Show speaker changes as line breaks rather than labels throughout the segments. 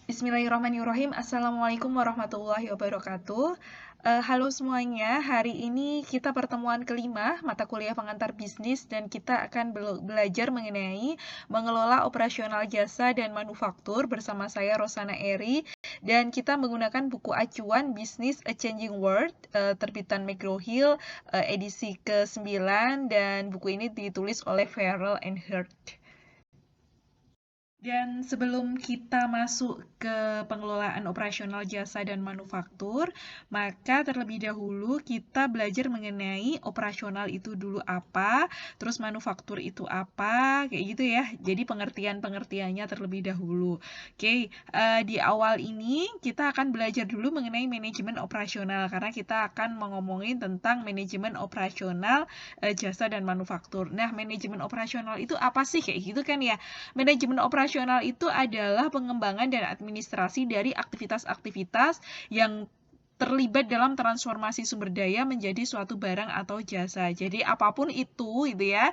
Bismillahirrahmanirrahim. Assalamualaikum warahmatullahi wabarakatuh. Halo semuanya, hari ini kita pertemuan kelima mata kuliah pengantar bisnis dan kita akan belajar mengenai mengelola operasional jasa dan manufaktur bersama saya Rosana Eri dan kita menggunakan buku acuan Business A Changing World terbitan McGraw-Hill edisi ke-9 dan buku ini ditulis oleh Farrell and Hurd. Dan sebelum kita masuk ke pengelolaan operasional jasa dan manufaktur, maka terlebih dahulu kita belajar mengenai operasional itu dulu apa, terus manufaktur itu apa, kayak gitu ya. Jadi pengertian-pengertiannya terlebih dahulu. Oke, di awal ini kita akan belajar dulu mengenai manajemen operasional, karena kita akan ngomongin tentang manajemen operasional jasa dan manufaktur. Nah, manajemen operasional itu apa sih? Kayak gitu kan ya. Manajemen operasional itu adalah pengembangan dan administrasi dari aktivitas-aktivitas yang terlibat dalam transformasi sumber daya menjadi suatu barang atau jasa. Jadi apapun itu gitu ya,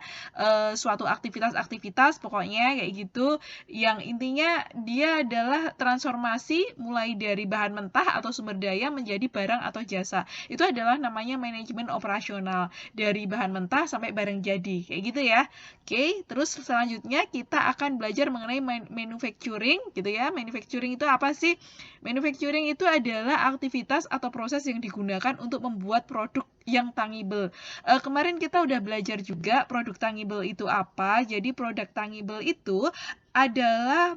suatu aktivitas-aktivitas pokoknya kayak gitu, yang intinya dia adalah transformasi mulai dari bahan mentah atau sumber daya menjadi barang atau jasa. Itu adalah namanya manajemen operasional, dari bahan mentah sampai barang jadi, kayak gitu ya. Oke, terus selanjutnya kita akan belajar mengenai manufacturing gitu ya. Manufacturing itu apa sih? Manufacturing itu adalah aktivitas atau proses yang digunakan untuk membuat produk yang tangible. Kemarin kita udah belajar juga produk tangible itu apa. Jadi produk tangible itu adalah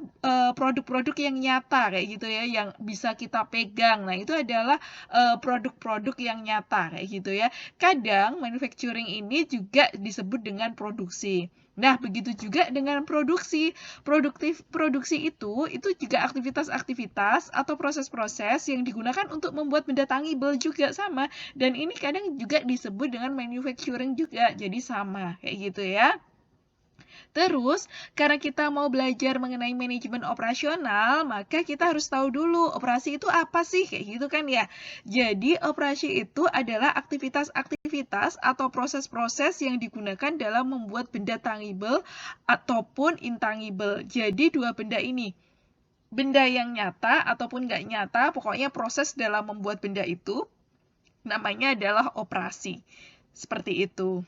produk-produk yang nyata kayak gitu ya, yang bisa kita pegang. Nah, itu adalah produk-produk yang nyata kayak gitu ya. Kadang manufacturing ini juga disebut dengan produksi. Nah, begitu juga dengan produksi. Produksi itu juga aktivitas-aktivitas atau proses-proses yang digunakan untuk membuat benda tangible juga sama. Dan ini kadang juga disebut dengan manufacturing juga. Jadi sama kayak gitu ya. Terus, karena kita mau belajar mengenai manajemen operasional, maka kita harus tahu dulu operasi itu apa sih, kayak gitu kan ya. Jadi, operasi itu adalah aktivitas-aktivitas atau proses-proses yang digunakan dalam membuat benda tangible ataupun intangible. Jadi, dua benda ini. Benda yang nyata ataupun nggak nyata, pokoknya proses dalam membuat benda itu namanya adalah operasi. Seperti itu.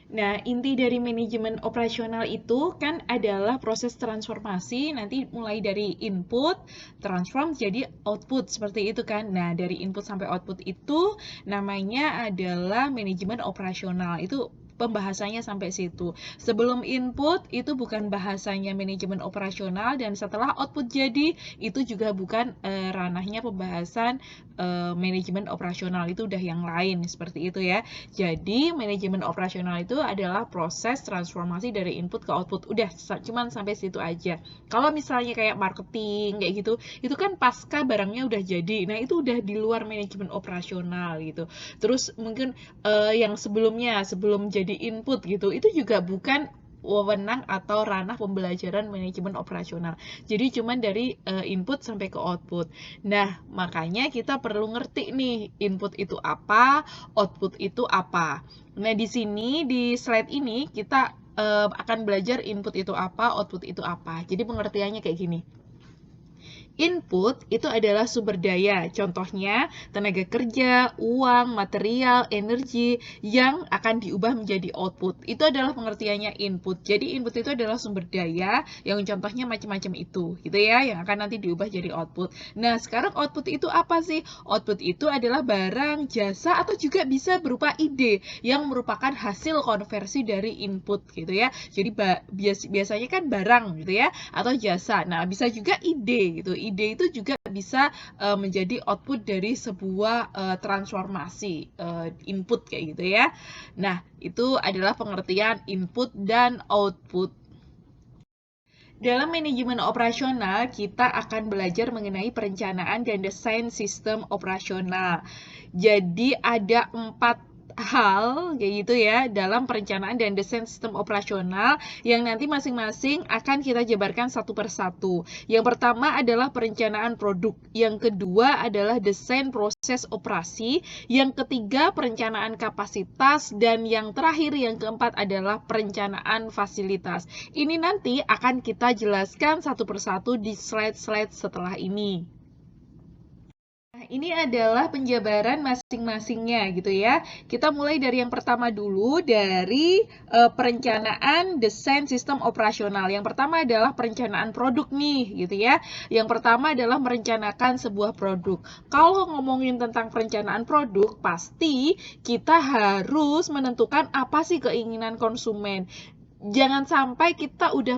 Nah, inti dari manajemen operasional itu kan adalah proses transformasi, nanti mulai dari input, transform jadi output, seperti itu kan. Nah, dari input sampai output itu namanya adalah manajemen operasional. Itu pembahasannya sampai situ. Sebelum input itu bukan bahasanya manajemen operasional, dan setelah output jadi itu juga bukan ranahnya pembahasan manajemen operasional, itu udah yang lain seperti itu ya. Jadi manajemen operasional itu adalah proses transformasi dari input ke output. Udah cuman sampai situ aja. Kalau misalnya kayak marketing kayak gitu, itu kan pasca barangnya udah jadi. Nah, itu udah di luar manajemen operasional gitu. Terus mungkin yang sebelumnya sebelum jadi input gitu, itu juga bukan wewenang atau ranah pembelajaran manajemen operasional. Jadi cuman dari input sampai ke output. Nah, makanya kita perlu ngerti nih input itu apa, output itu apa. Nah, di sini di slide ini kita akan belajar input itu apa, output itu apa. Jadi pengertiannya kayak gini. Input itu adalah sumber daya, contohnya tenaga kerja, uang, material, energi yang akan diubah menjadi output. Itu adalah pengertiannya input. Jadi input itu adalah sumber daya yang contohnya macam-macam itu, gitu ya, yang akan nanti diubah jadi output. Nah, sekarang output itu apa sih? Output itu adalah barang, jasa, atau juga bisa berupa ide yang merupakan hasil konversi dari input, gitu ya. Jadi biasanya kan barang, gitu ya, atau jasa. Nah, bisa juga ide, gitu. Ide itu juga bisa menjadi output dari sebuah transformasi input kayak gitu ya. Nah, itu adalah pengertian input dan output. Dalam manajemen operasional, kita akan belajar mengenai perencanaan dan desain sistem operasional. Jadi ada 4 hal kayak gitu ya dalam perencanaan dan desain sistem operasional yang nanti masing-masing akan kita jabarkan satu persatu. Yang pertama adalah perencanaan produk, yang kedua adalah desain proses operasi, yang ketiga perencanaan kapasitas, dan yang terakhir yang keempat adalah perencanaan fasilitas. Ini nanti akan kita jelaskan satu persatu di slide-slide setelah ini. Nah, ini adalah penjabaran masing-masingnya gitu ya. Kita mulai dari yang pertama dulu, dari perencanaan desain sistem operasional. Yang pertama adalah perencanaan produk nih gitu ya. Yang pertama adalah merencanakan sebuah produk. Kalau ngomongin tentang perencanaan produk, pasti kita harus menentukan apa sih keinginan konsumen. Jangan sampai kita udah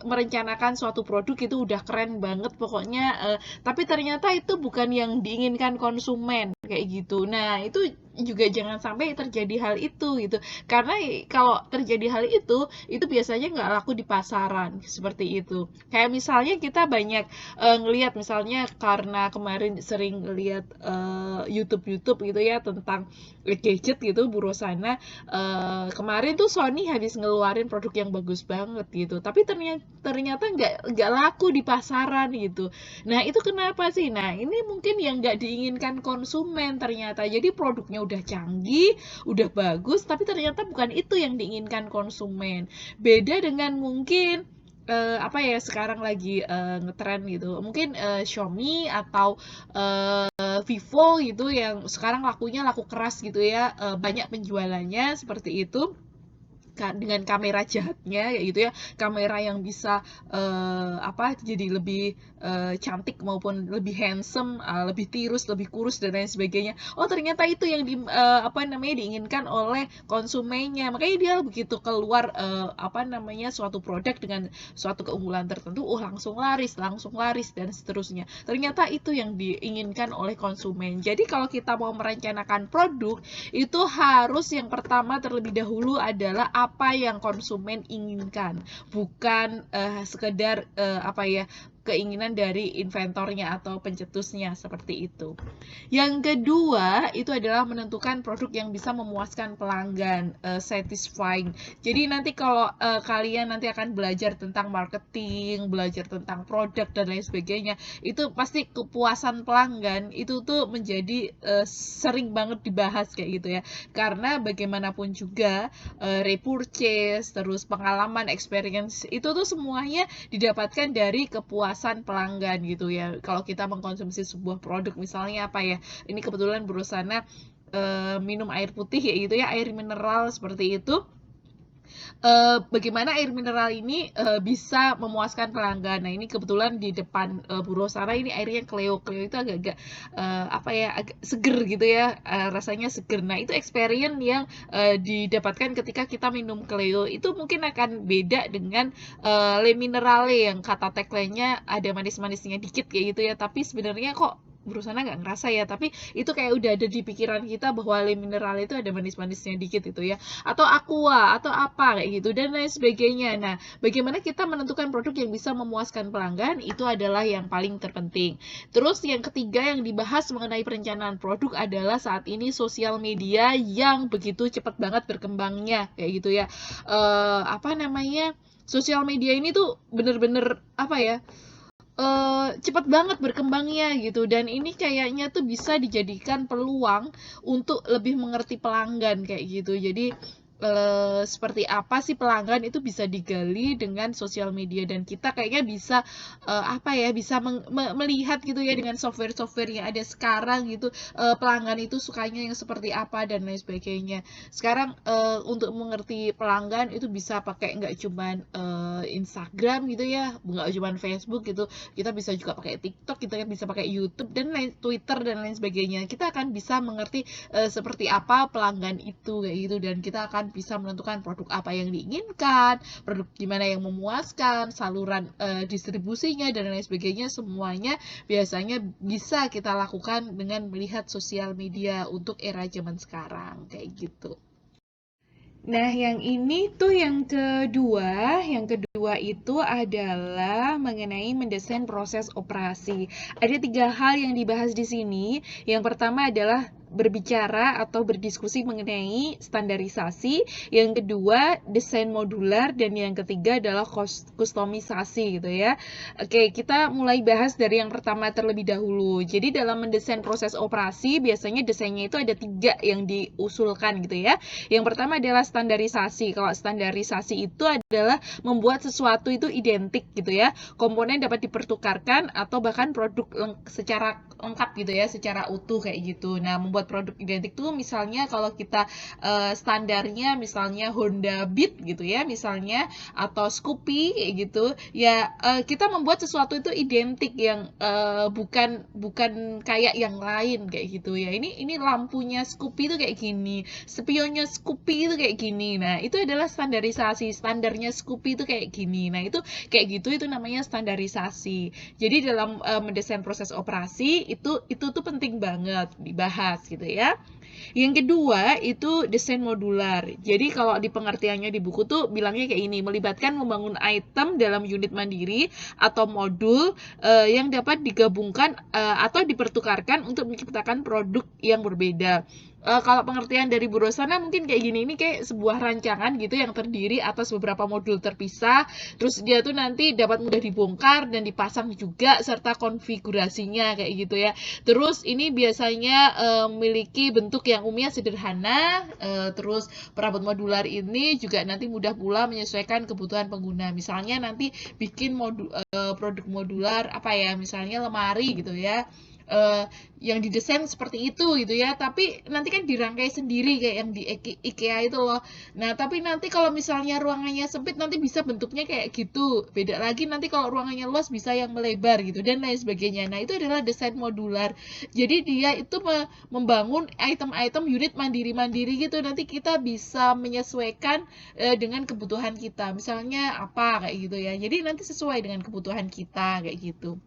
merencanakan suatu produk itu udah keren banget pokoknya, tapi ternyata itu bukan yang diinginkan konsumen kayak gitu. Nah, itu juga jangan sampai terjadi hal itu gitu. Karena kalau terjadi hal itu biasanya nggak laku di pasaran seperti itu. Kayak misalnya kita banyak ngelihat misalnya karena kemarin sering lihat YouTube gitu ya tentang gadget gitu, Bu Rosana. Kemarin tuh Sony habis ngeluarin produk yang bagus banget gitu, tapi ternyata nggak laku di pasaran gitu. Nah, itu kenapa sih? Nah, ini mungkin yang nggak diinginkan konsumen ternyata. Jadi produknya udah canggih, udah bagus, tapi ternyata bukan itu yang diinginkan konsumen. Beda dengan mungkin apa ya sekarang lagi ngetren gitu, mungkin Xiaomi atau Vivo gitu yang sekarang laku keras gitu ya, banyak penjualannya seperti itu dengan kamera jahatnya kayak gitu ya, kamera yang bisa jadi lebih cantik maupun lebih handsome, lebih tirus, lebih kurus dan lain sebagainya. Oh, ternyata itu yang diinginkan oleh konsumennya. Makanya dia begitu keluar suatu produk dengan suatu keunggulan tertentu, langsung laris dan seterusnya. Ternyata itu yang diinginkan oleh konsumen. Jadi kalau kita mau merencanakan produk, itu harus yang pertama terlebih dahulu adalah apa yang konsumen inginkan, bukan sekedar keinginan dari inventornya atau pencetusnya seperti itu. Yang kedua itu adalah menentukan produk yang bisa memuaskan pelanggan, satisfying. Jadi nanti kalau kalian nanti akan belajar tentang marketing, belajar tentang produk dan lain sebagainya, itu pasti kepuasan pelanggan itu tuh menjadi sering banget dibahas kayak gitu ya. Karena bagaimanapun juga repurchase, terus pengalaman, experience itu tuh semuanya didapatkan dari kepuasan pelanggan gitu ya. Kalau kita mengkonsumsi sebuah produk misalnya ini kebetulan Bu Rosana minum air putih ya gitu ya, air mineral seperti itu. Bagaimana air mineral ini bisa memuaskan pelanggan. Nah, ini kebetulan di depan Bu Rosana ini airnya Cleo itu agak-agak agak seger gitu ya, rasanya seger. Nah, itu experience yang didapatkan ketika kita minum Cleo. Itu mungkin akan beda dengan Le Minerale yang kata tagline-nya ada manis-manisnya dikit kayak gitu ya, tapi sebenarnya kok Bu Rosana nggak ngerasa ya, tapi itu kayak udah ada di pikiran kita bahwa Le Minerale itu ada manis-manisnya dikit itu ya, atau Aqua atau apa kayak gitu dan lain sebagainya. Nah, bagaimana kita menentukan produk yang bisa memuaskan pelanggan itu adalah yang paling terpenting. Terus yang ketiga yang dibahas mengenai perencanaan produk adalah saat ini sosial media yang begitu cepat banget berkembangnya kayak gitu ya. Sosial media ini tuh bener-bener cepat banget berkembangnya gitu, dan ini kayaknya tuh bisa dijadikan peluang untuk lebih mengerti pelanggan kayak gitu. Jadi seperti apa sih pelanggan itu bisa digali dengan sosial media, dan kita kayaknya bisa bisa melihat gitu ya dengan software-software yang ada sekarang gitu, pelanggan itu sukanya yang seperti apa dan lain sebagainya. Sekarang untuk mengerti pelanggan itu bisa pakai nggak cuman Instagram gitu ya, nggak cuman Facebook gitu, kita bisa juga pakai TikTok, kita bisa pakai YouTube dan Twitter dan lain sebagainya. Kita akan bisa mengerti seperti apa pelanggan itu kayak gitu, dan kita akan bisa menentukan produk apa yang diinginkan, produk gimana yang memuaskan, saluran distribusinya dan lain sebagainya. Semuanya biasanya bisa kita lakukan dengan melihat sosial media untuk era zaman sekarang kayak gitu. Nah, yang ini tuh yang kedua itu adalah mengenai mendesain proses operasi. Ada 3 hal yang dibahas di sini. Yang pertama adalah berbicara atau berdiskusi mengenai standarisasi, yang kedua desain modular, dan yang ketiga adalah kustomisasi gitu ya. Oke, kita mulai bahas dari yang pertama terlebih dahulu. Jadi dalam mendesain proses operasi, biasanya desainnya itu ada 3 yang diusulkan gitu ya. Yang pertama adalah standarisasi. Kalau standarisasi itu adalah membuat sesuatu itu identik gitu ya. Komponen dapat dipertukarkan atau bahkan produk secara lengkap gitu ya, secara utuh kayak gitu. Nah, membuat produk identik tuh misalnya kalau kita standarnya misalnya Honda Beat gitu ya, misalnya atau Scoopy kayak gitu. Ya kita membuat sesuatu itu identik yang bukan kayak yang lain kayak gitu ya. Ini lampunya Scoopy itu kayak gini, spionnya Scoopy itu kayak gini. Nah, itu adalah standarisasi. Standarnya Scoopy itu kayak gini. Nah, itu kayak gitu, itu namanya standarisasi. Jadi dalam mendesain proses operasi itu tuh penting banget dibahas gitu ya. Yang kedua itu desain modular. Jadi kalau di pengertiannya di buku tuh bilangnya kayak ini, melibatkan membangun item dalam unit mandiri atau modul yang dapat digabungkan atau dipertukarkan untuk menciptakan produk yang berbeda. Kalau pengertian dari Bu Rosana mungkin kayak gini, ini kayak sebuah rancangan gitu yang terdiri atas beberapa modul terpisah, terus dia tuh nanti dapat mudah dibongkar dan dipasang juga serta konfigurasinya kayak gitu ya. Terus ini biasanya memiliki bentuk yang umumnya sederhana, terus perabot modular ini juga nanti mudah pula menyesuaikan kebutuhan pengguna. Misalnya nanti bikin produk modular apa ya, misalnya lemari gitu ya. Yang didesain seperti itu gitu ya, tapi nanti kan dirangkai sendiri kayak yang di IKEA itu loh. Nah, tapi nanti kalau misalnya ruangannya sempit nanti bisa bentuknya kayak gitu, beda lagi nanti kalau ruangannya luas bisa yang melebar gitu dan lain sebagainya. Nah, itu adalah desain modular. Jadi dia itu membangun item-item unit mandiri-mandiri gitu, nanti kita bisa menyesuaikan dengan kebutuhan kita, misalnya apa kayak gitu ya. Jadi nanti sesuai dengan kebutuhan kita kayak gitu.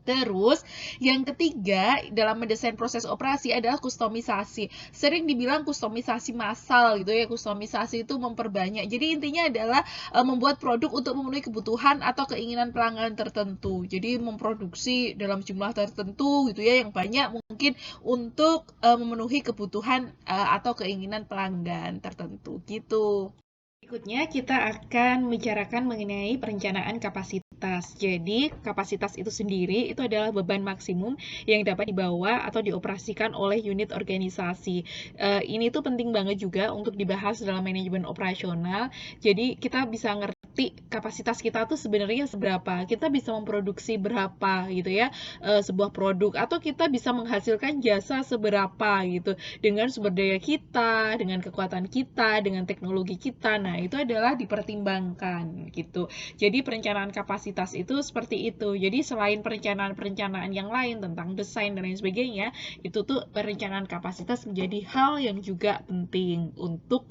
Terus, yang ketiga dalam mendesain proses operasi adalah kustomisasi. Sering dibilang kustomisasi massal gitu ya, kustomisasi itu memperbanyak. Jadi intinya adalah membuat produk untuk memenuhi kebutuhan atau keinginan pelanggan tertentu. Jadi memproduksi dalam jumlah tertentu gitu ya, yang banyak mungkin untuk memenuhi kebutuhan atau keinginan pelanggan tertentu gitu. Berikutnya kita akan membicarakan mengenai perencanaan kapasitas. Jadi, kapasitas itu sendiri itu adalah beban maksimum yang dapat dibawa atau dioperasikan oleh unit organisasi. Ini tuh penting banget juga untuk dibahas dalam manajemen operasional. Jadi, kita bisa ngerti kapasitas kita tuh sebenarnya seberapa. Kita bisa memproduksi berapa gitu ya, sebuah produk, atau kita bisa menghasilkan jasa seberapa gitu dengan sumber daya kita, dengan kekuatan kita, dengan teknologi kita. Nah, itu adalah dipertimbangkan gitu. Jadi perencanaan kapasitas itu seperti itu. Jadi selain perencanaan-perencanaan yang lain tentang desain dan lain sebagainya, itu tuh perencanaan kapasitas menjadi hal yang juga penting untuk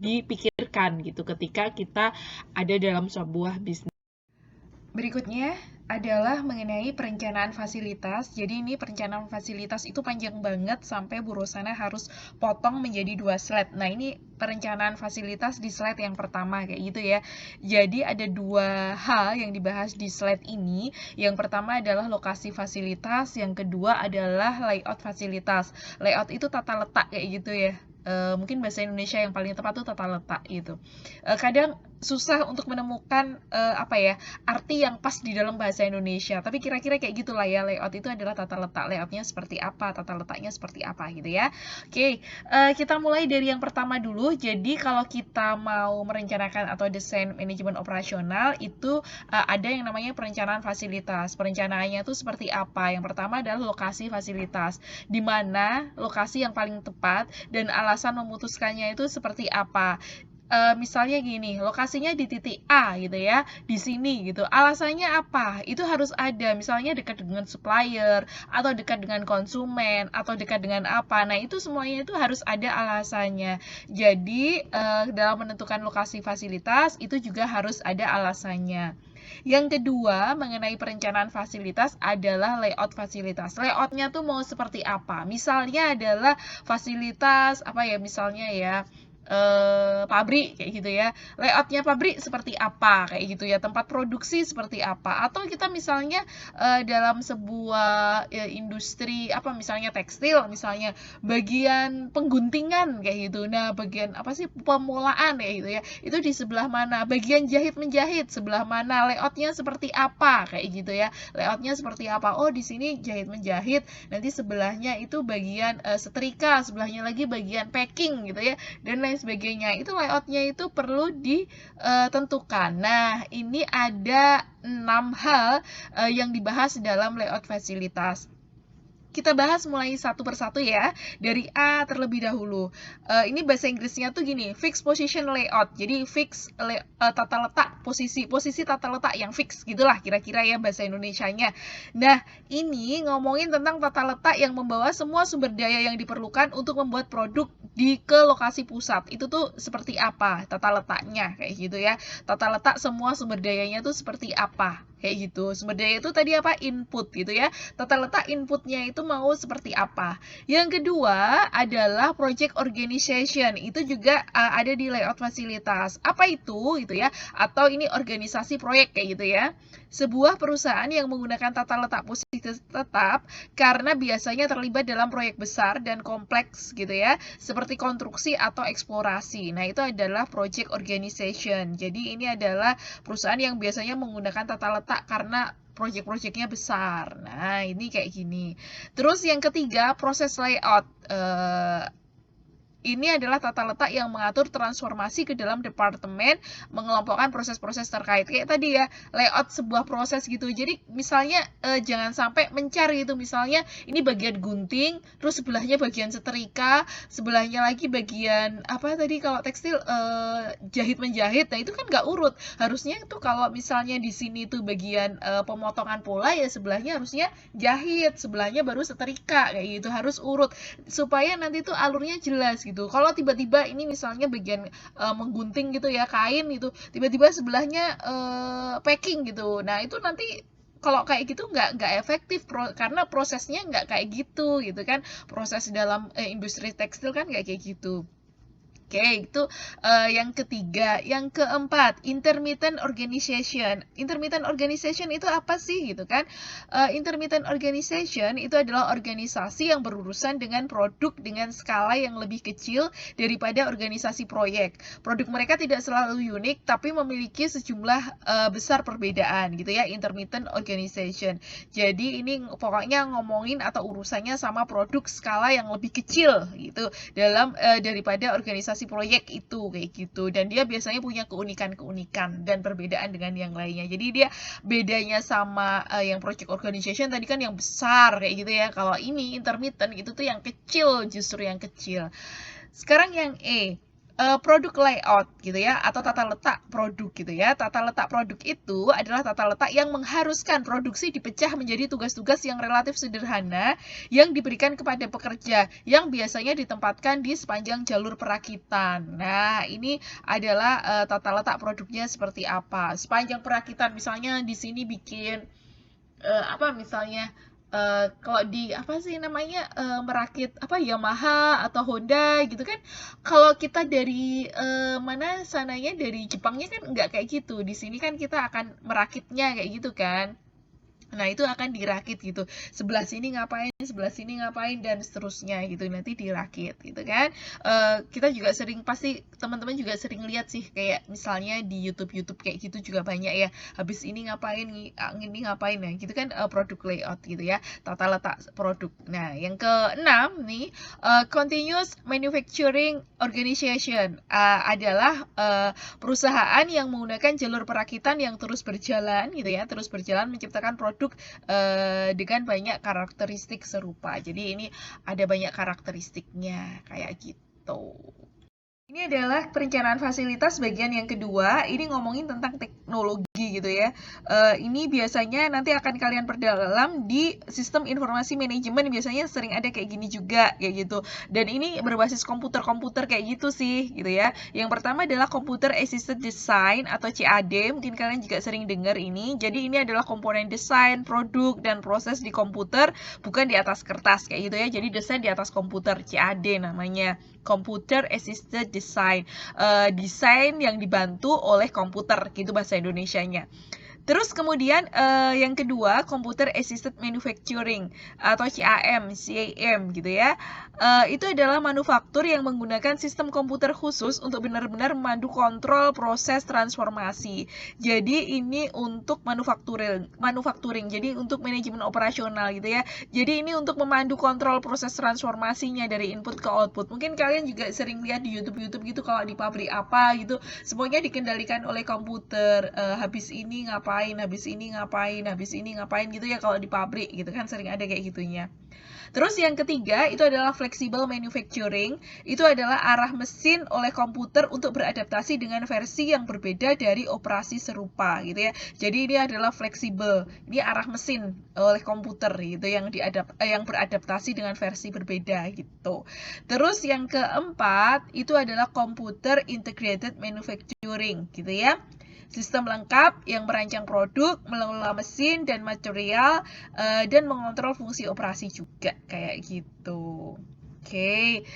dipikirkan gitu ketika kita ada dalam sebuah bisnis. Berikutnya adalah mengenai perencanaan fasilitas. Jadi ini perencanaan fasilitas itu panjang banget sampai Bu Rosana harus potong menjadi 2 slide. Nah, ini perencanaan fasilitas di slide yang pertama kayak gitu ya. Jadi ada 2 hal yang dibahas di slide ini. Yang pertama adalah lokasi fasilitas, yang kedua adalah layout fasilitas. Layout itu tata letak kayak gitu ya. Mungkin bahasa Indonesia yang paling tepat tuh tata letak gitu. Kadang susah untuk menemukan arti yang pas di dalam bahasa Indonesia, tapi kira-kira kayak gitulah ya, layout itu adalah tata letak, layoutnya seperti apa, tata letaknya seperti apa gitu ya. Oke, kita mulai dari yang pertama dulu. Jadi kalau kita mau merencanakan atau desain manajemen operasional itu ada yang namanya perencanaan fasilitas. Perencanaannya itu seperti apa? Yang pertama adalah lokasi fasilitas, di mana lokasi yang paling tepat dan alasan memutuskannya itu seperti apa. Misalnya gini, lokasinya di titik A gitu ya, di sini gitu. Alasannya apa? Itu harus ada, misalnya dekat dengan supplier, atau dekat dengan konsumen, atau dekat dengan apa. Nah, itu semuanya itu harus ada alasannya. Jadi, dalam menentukan lokasi fasilitas, itu juga harus ada alasannya. Yang kedua, mengenai perencanaan fasilitas adalah layout fasilitas. Layoutnya tuh mau seperti apa? Misalnya adalah fasilitas, misalnya ya, pabrik kayak gitu ya. Layoutnya pabrik seperti apa kayak gitu ya. Tempat produksi seperti apa. Atau kita misalnya dalam sebuah industri apa misalnya tekstil misalnya bagian pengguntingan kayak gitu. Nah, bagian apa sih pemulaan kayak gitu ya. Itu di sebelah mana? Bagian jahit menjahit sebelah mana? Layoutnya seperti apa kayak gitu ya. Layoutnya seperti apa? Oh, di sini jahit menjahit. Nanti sebelahnya itu bagian setrika, sebelahnya lagi bagian packing gitu ya. Dan lain sebagainya. Itu layoutnya itu perlu ditentukan. Nah, ini ada 6 hal yang dibahas dalam layout fasilitas. Kita bahas mulai satu persatu ya, dari A terlebih dahulu. Ini bahasa Inggrisnya tuh gini, fixed position layout. Jadi fix tata letak, posisi tata letak yang fix gitulah kira-kira ya bahasa Indonesianya. Nah, ini ngomongin tentang tata letak yang membawa semua sumber daya yang diperlukan untuk membuat produk ke lokasi pusat. Itu tuh seperti apa tata letaknya kayak gitu ya. Tata letak semua sumber dayanya tuh seperti apa kayak gitu. Sumber daya itu tadi apa? Input gitu ya. Tata letak inputnya itu mau seperti apa. Yang kedua adalah project organization. Itu juga ada di layout fasilitas. Apa itu gitu ya? Atau ini organisasi proyek kayak gitu ya. Sebuah perusahaan yang menggunakan tata letak posisi tetap karena biasanya terlibat dalam proyek besar dan kompleks gitu ya, seperti konstruksi atau eksplorasi. Nah, itu adalah project organization. Jadi ini adalah perusahaan yang biasanya menggunakan tata letak karena proyek-proyeknya besar. Nah, ini kayak gini. Terus yang ketiga, proses layout. Ini adalah tata letak yang mengatur transformasi ke dalam departemen, mengelompokkan proses-proses terkait. Kayak tadi ya, layout sebuah proses gitu. Jadi misalnya jangan sampai mencari itu. Misalnya ini bagian gunting, terus sebelahnya bagian setrika, sebelahnya lagi bagian apa tadi kalau tekstil jahit menjahit. Nah, itu kan nggak urut. Harusnya tuh kalau misalnya di sini tuh bagian pemotongan pola ya sebelahnya harusnya jahit, sebelahnya baru setrika kayak gitu. Harus urut supaya nanti tuh alurnya jelas gitu. Kalau tiba-tiba ini misalnya bagian menggunting gitu ya kain gitu, tiba-tiba sebelahnya packing gitu. Nah, itu nanti kalau kayak gitu nggak efektif karena prosesnya nggak kayak gitu kan. Proses dalam industri tekstil kan nggak kayak gitu. Oke, itu yang ketiga. Yang keempat, intermittent organization. Intermittent organization itu apa sih gitu kan? Intermittent organization itu adalah organisasi yang berurusan dengan produk dengan skala yang lebih kecil daripada organisasi proyek. Produk mereka tidak selalu unik, tapi memiliki sejumlah besar perbedaan gitu ya, intermittent organization. Jadi ini pokoknya ngomongin atau urusannya sama produk skala yang lebih kecil gitu dalam daripada organisasi proyek itu kayak gitu. Dan dia biasanya punya keunikan-keunikan dan perbedaan dengan yang lainnya. Jadi dia bedanya sama yang project organization tadi kan yang besar kayak gitu ya. Kalau ini intermittent itu tuh yang kecil, justru yang kecil. Sekarang yang E, produk layout gitu ya, atau tata letak produk gitu ya. Tata letak produk itu adalah tata letak yang mengharuskan produksi dipecah menjadi tugas-tugas yang relatif sederhana yang diberikan kepada pekerja yang biasanya ditempatkan di sepanjang jalur perakitan. Nah, ini adalah tata letak produknya seperti apa. Sepanjang perakitan misalnya di sini bikin apa misalnya kalau di apa sih namanya merakit apa Yamaha atau Honda gitu kan, kalau kita dari mana sananya dari Jepangnya kan nggak kayak gitu. Di sini kan kita akan merakitnya kayak gitu kan. Nah, itu akan dirakit gitu. Sebelah sini ngapain, sebelah sini ngapain, dan seterusnya gitu. Nanti dirakit gitu kan. Kita juga sering, pasti teman-teman juga sering lihat sih, kayak misalnya di YouTube kayak gitu juga banyak ya. Habis ini ngapain, ini ngapain, nah gitu kan produk layout gitu ya. Tata letak produk. Nah, yang keenam nih, continuous manufacturing organization adalah perusahaan yang menggunakan jalur perakitan yang terus berjalan gitu ya, terus berjalan menciptakan produk dengan banyak karakteristik serupa. Jadi ini ada banyak karakteristiknya kayak gitu. Ini adalah perencanaan fasilitas bagian yang kedua. Ini ngomongin tentang teknologi gitu ya. Ini biasanya nanti akan kalian perdalam di sistem informasi manajemen. Biasanya sering ada kayak gini juga kayak gitu. Dan ini berbasis komputer-komputer kayak gitu sih gitu ya. Yang pertama adalah Computer Assisted Design atau CAD. Mungkin kalian juga sering dengar ini. Jadi ini adalah komponen desain, produk, dan proses di komputer, bukan di atas kertas kayak gitu ya. Jadi desain di atas komputer, CAD namanya. Computer Assisted design. Desain yang dibantu oleh komputer, gitu bahasa Indonesianya. Terus kemudian yang kedua, Computer Assisted Manufacturing atau CAM gitu ya. Itu adalah manufaktur yang menggunakan sistem komputer khusus untuk benar-benar memandu kontrol proses transformasi. Jadi ini untuk manufacturing. Jadi untuk manajemen operasional gitu ya. Jadi ini untuk memandu kontrol proses transformasinya dari input ke output. Mungkin kalian juga sering lihat di YouTube gitu kalau di pabrik apa gitu, semuanya dikendalikan oleh komputer. Habis ini ngapain gitu ya kalau di pabrik gitu kan, sering ada kayak gitunya. Terus yang ketiga itu adalah flexible manufacturing. Itu adalah arah mesin oleh komputer untuk beradaptasi dengan versi yang berbeda dari operasi serupa gitu ya. Jadi ini adalah fleksibel. Ini arah mesin oleh komputer gitu yang beradaptasi dengan versi berbeda gitu. Terus yang keempat itu adalah computer integrated manufacturing gitu ya. Sistem lengkap yang merancang produk, mengelola mesin dan material, dan mengontrol fungsi operasi juga, kayak gitu. Oke,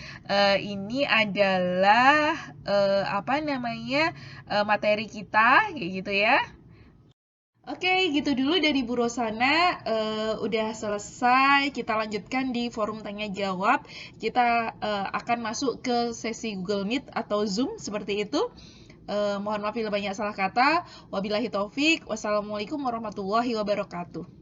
ini adalah materi kita, kayak gitu ya. Oke, gitu dulu dari Bu Rosana. Udah selesai, kita lanjutkan di forum tanya jawab. Kita akan masuk ke sesi Google Meet atau Zoom seperti itu. Mohon maaf bila banyak salah kata. Wabillahi taufik. Wassalamualaikum warahmatullahi wabarakatuh.